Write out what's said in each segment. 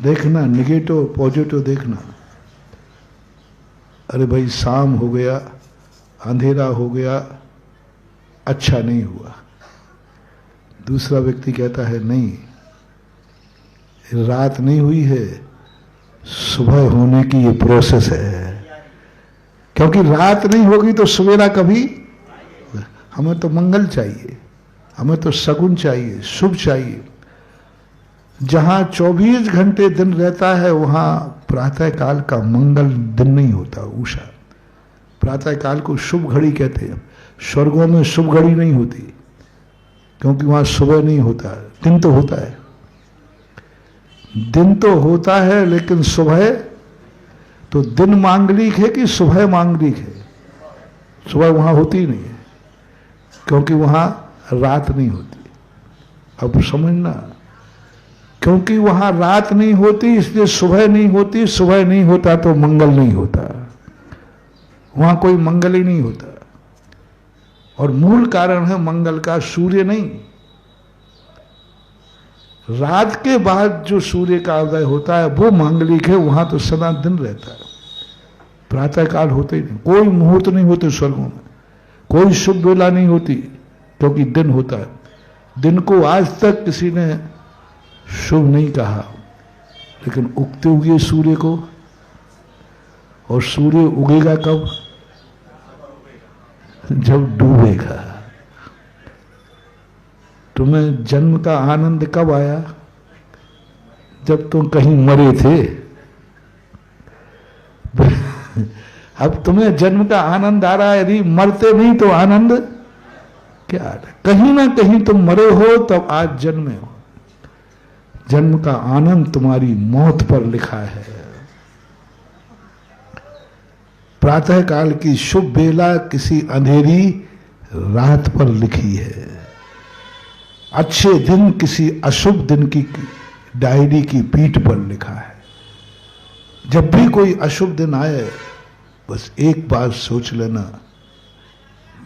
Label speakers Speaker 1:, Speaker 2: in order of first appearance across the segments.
Speaker 1: देखना, negative positive देखना। अरे भाई शाम हो गया, अंधेरा हो गया, अच्छा नहीं हुआ। दूसरा व्यक्ति कहता है नहीं, रात नहीं हुई है, सुबह होने की ये प्रोसेस है। क्योंकि रात नहीं होगी तो सवेरा कभी। हमें तो मंगल चाहिए, हमें तो शगुन चाहिए, शुभ चाहिए। जहां 24 घंटे दिन रहता है वहां प्रातः काल का मंगल दिन नहीं होता। उषा प्रातः काल को शुभ घड़ी कहते हैं। स्वर्गों में शुभ घड़ी नहीं होती, क्योंकि वहां सुबह नहीं होता, दिन तो होता है। दिन तो होता है लेकिन सुबह, तो दिन मांगलिक है कि सुबह मांगलिक है? सुबह वहां होती नहीं है, क्योंकि वहां रात नहीं होती। अब समझना, क्योंकि वहां रात नहीं होती इसलिए सुबह नहीं होती। सुबह नहीं होता तो मंगल नहीं होता, वहां कोई मंगल ही नहीं होता। और मूल कारण है मंगल का सूर्य नहीं। रात के बाद जो सूर्य का उदय होता है वो मांगलिक है, वहां तो सदा दिन रहता है, प्रातः काल होते ही नहीं। कोई मुहूर्त नहीं होते स्वर्गों में, कोई शुभ वेला नहीं होती, क्योंकि दिन होता है। दिन को आज तक किसी ने शुभ नहीं कहा, लेकिन उगते हुए सूर्य को, और सूर्य उगेगा कब? जब डूबेगा। तुम्हें जन्म का आनंद कब आया? जब तुम कहीं मरे थे। अब तुम्हें जन्म का आनंद आ रहा है, यदि मरते नहीं तो आनंद क्या? कहीं ना कहीं तुम मरे हो तब आज जन्मे हो। जन्म का आनंद तुम्हारी मौत पर लिखा है। प्रातः काल की शुभ बेला किसी अंधेरी रात पर लिखी है। अच्छे दिन किसी अशुभ दिन की डायरी की पीठ पर लिखा है। जब भी कोई अशुभ दिन आए, बस एक बात सोच लेना,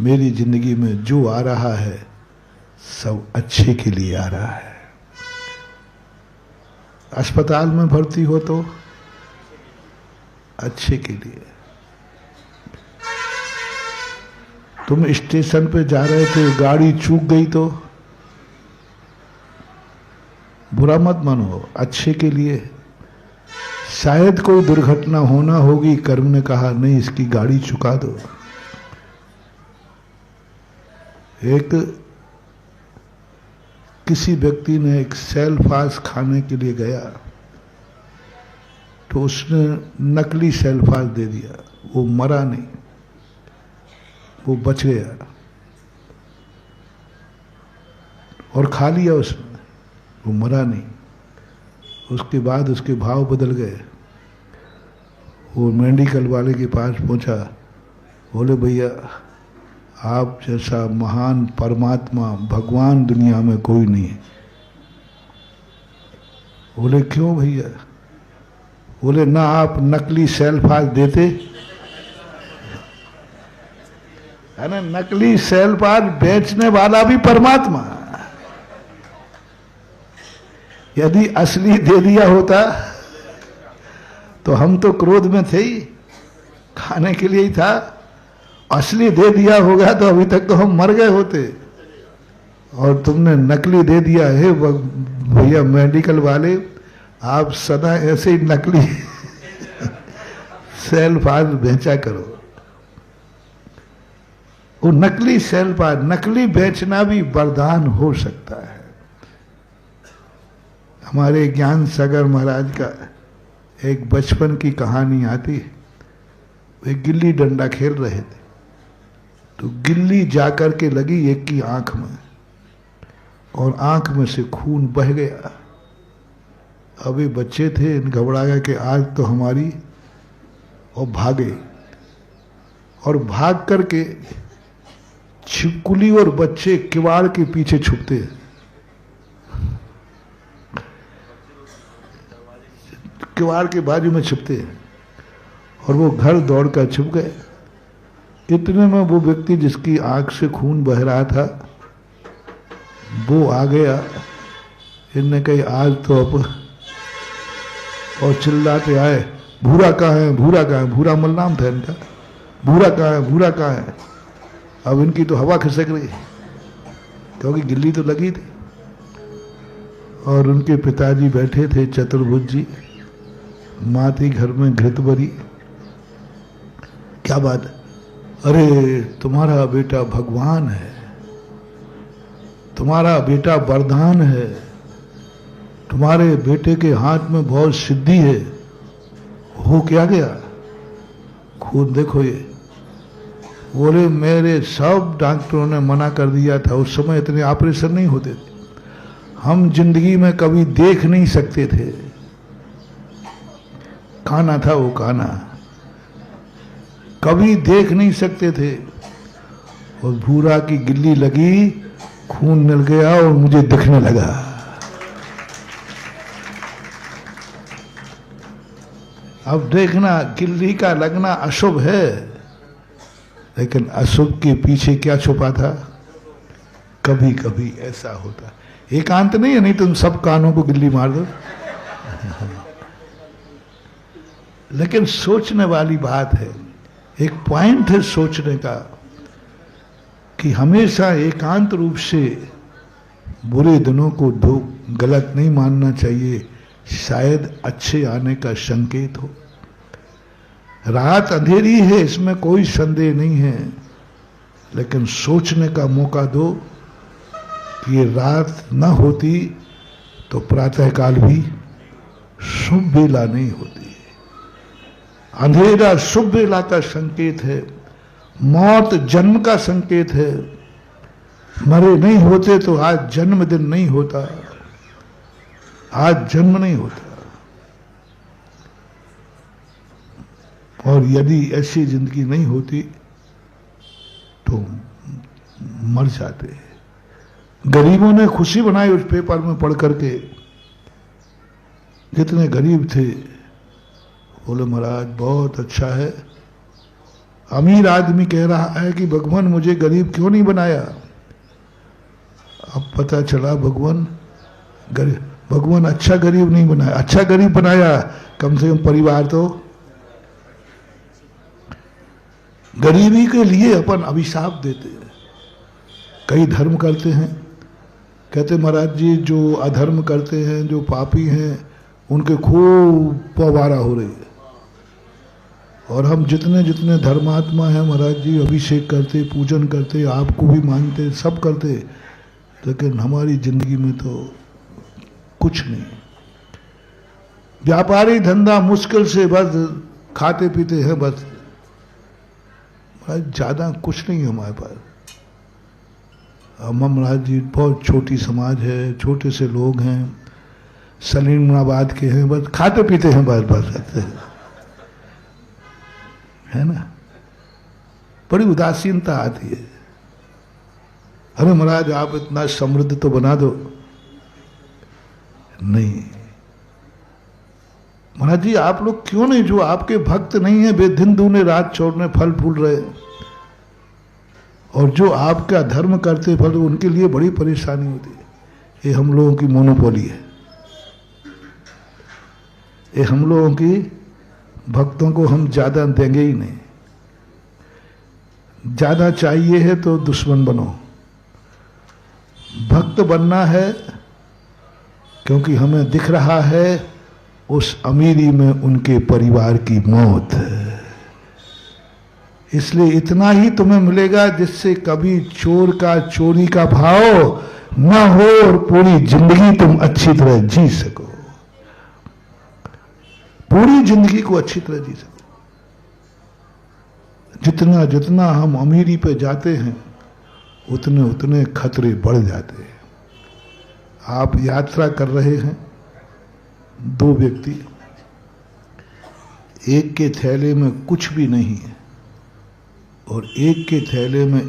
Speaker 1: मेरी जिंदगी में जो आ रहा है सब अच्छे के लिए आ रहा है। अस्पताल में भर्ती हो तो अच्छे के लिए। तुम स्टेशन पे जा रहे थे, गाड़ी चूक गई तो बुरा मत मानो, अच्छे के लिए। शायद कोई दुर्घटना होना होगी, कर्म ने कहा नहीं इसकी गाड़ी चुका दो। एक किसी व्यक्ति ने एक सेल्फास खाने के लिए गया, तो उसने नकली सेल्फास दे दिया। वो मरा नहीं, वो बच गया और खा लिया उसने, वो मरा नहीं। उसके बाद उसके भाव बदल गए। वो मेडिकल वाले के पास पहुंचा, बोले भैया आप जैसा महान परमात्मा भगवान दुनिया में कोई नहीं है। बोले क्यों भैया? बोले ना आप नकली सेल्फास देते, है ना, नकली सेल्फास बेचने वाला भी परमात्मा। यदि असली दे दिया होता तो हम तो क्रोध में थे ही, खाने के लिए ही था। असली दे दिया होगा तो अभी तक तो हम मर गए होते, और तुमने नकली दे दिया है। भैया मेडिकल वाले, आप सदा ऐसे ही नकली सेल्फास बेचा करो। वो नकली सेल्फास, नकली बेचना भी वरदान हो सकता है। हमारे ज्ञान सागर महाराज का एक बचपन की कहानी आती है। वे गिल्ली डंडा खेल रहे थे, तो गिल्ली जाकर के लगी एक की आंख में, और आंख में से खून बह गया। अभी बच्चे थे, घबरा गए कि आज तो हमारी, और भागे। और भाग करके छिपकुली और बच्चे किवाड़ के पीछे छुपते, किवाड़ के बाजू में छुपते, और वो घर दौड़कर छुप गए। इतने में वो व्यक्ति जिसकी आंख से खून बह रहा था वो आ गया। इनने कही आज तो अब और चिल्लाते आए, भूरा कहाँ है, भूरा कहाँ है। भूरा मल नाम था इनका। भूरा कहाँ है, भूरा कहाँ है। अब इनकी तो हवा खिसक रही, क्योंकि गिल्ली तो लगी थी। और उनके पिताजी बैठे थे चतुर्भुज जी, माँ थी घर में घृत भरी। क्या बात है? अरे तुम्हारा बेटा भगवान है, तुम्हारा बेटा वरदान है, तुम्हारे बेटे के हाथ में बहुत सिद्धि है। हो क्या गया? खून देखो ये। बोले मेरे सब डॉक्टरों ने मना कर दिया था, उस समय इतने ऑपरेशन नहीं होते थे, हम जिंदगी में कभी देख नहीं सकते थे। खाना था वो, खाना कभी देख नहीं सकते थे। और भूरा की गिल्ली लगी, खून मिल गया और मुझे दिखने लगा। अब देखना, गिल्ली का लगना अशुभ है, लेकिन अशुभ के पीछे क्या छुपा था? कभी कभी ऐसा होता। एकांत नहीं है, नहीं तुम सब कानों को गिल्ली मार दो। लेकिन सोचने वाली बात है, एक पॉइंट है सोचने का कि हमेशा एकांत रूप से बुरे दिनों को गलत नहीं मानना चाहिए, शायद अच्छे आने का संकेत हो। रात अंधेरी है, इसमें कोई संदेह नहीं है, लेकिन सोचने का मौका दो कि ये रात न होती तो प्रातःकाल भी शुभ बेला नहीं होती। अंधेरा शुभ बेला का संकेत है, मौत जन्म का संकेत है। मरे नहीं होते तो आज जन्मदिन नहीं होता, आज जन्म नहीं होता। और यदि ऐसी जिंदगी नहीं होती तो मर जाते। गरीबों ने खुशी बनाई उस पेपर में पढ़ करके। जितने गरीब थे बोले महाराज बहुत अच्छा है। अमीर आदमी कह रहा है कि भगवान मुझे गरीब क्यों नहीं बनाया। अब पता चला भगवान अच्छा गरीब नहीं बनाया, अच्छा गरीब बनाया। कम से कम परिवार तो, गरीबी के लिए अपन अभिशाप देते हैं। कई धर्म करते हैं, कहते महाराज जी जो अधर्म करते हैं, जो पापी हैं, उनके खूब पवारा हो रही है। और हम जितने जितने धर्मात्मा हैं महाराज जी, अभिषेक करते, पूजन करते, आपको भी मानते, सब करते, लेकिन हमारी जिंदगी में तो कुछ नहीं। व्यापारी धंधा मुश्किल से बस खाते पीते हैं, बस ज्यादा कुछ नहीं है हमारे पास। महाराज जी बहुत छोटी समाज है, छोटे से लोग हैं, सलीमाबाद के हैं, बस खाते पीते हैं, बस रहते हैं, है ना। बड़ी उदासीनता आती है। अरे महाराज आप इतना समृद्ध तो बना दो। नहीं महाराज जी, आप लोग क्यों नहीं, जो आपके भक्त नहीं है, वे दिन दूने रात छोड़ने फल फूल रहे, और जो आपका धर्म करते फल, उनके लिए बड़ी परेशानी होती है। ये हम लोगों की मोनोपोली है, ये हम लोगों की, भक्तों को हम ज्यादा देंगे ही नहीं। ज्यादा चाहिए है तो दुश्मन बनो। भक्त बनना है क्योंकि हमें दिख रहा है उस अमीरी में उनके परिवार की मौत है, इसलिए इतना ही तुम्हें मिलेगा जिससे कभी चोर का चोरी का भाव न हो और पूरी जिंदगी तुम अच्छी तरह जी सको, पूरी जिंदगी को अच्छी तरह जी सको। जितना जितना हम अमीरी पे जाते हैं उतने उतने खतरे बढ़ जाते हैं। आप यात्रा कर रहे हैं, दो व्यक्ति, एक के थैले में कुछ भी नहीं है और एक के थैले में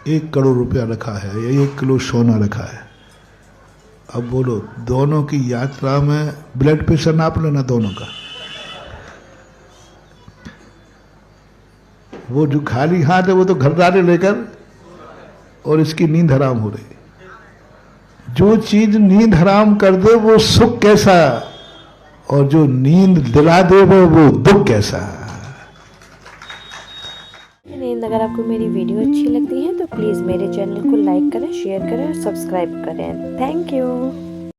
Speaker 1: 1 करोड़ रुपया रखा है या 1 किलो सोना रखा है। अब बोलो, दोनों की यात्रा में ब्लड प्रेशर नाप लेना दोनों का। वो जो खाली हाथ है वो तो घरदारे लेकर, और इसकी नींद हराम हो रही। जो चीज नींद हराम कर दे वो सुख कैसा, और जो नींद दिला दे वो दुख कैसा।
Speaker 2: नींद। अगर आपको मेरी वीडियो अच्छी लगती है तो प्लीज़ मेरे चैनल को लाइक करें, शेयर करें और सब्सक्राइब करें। Thank you.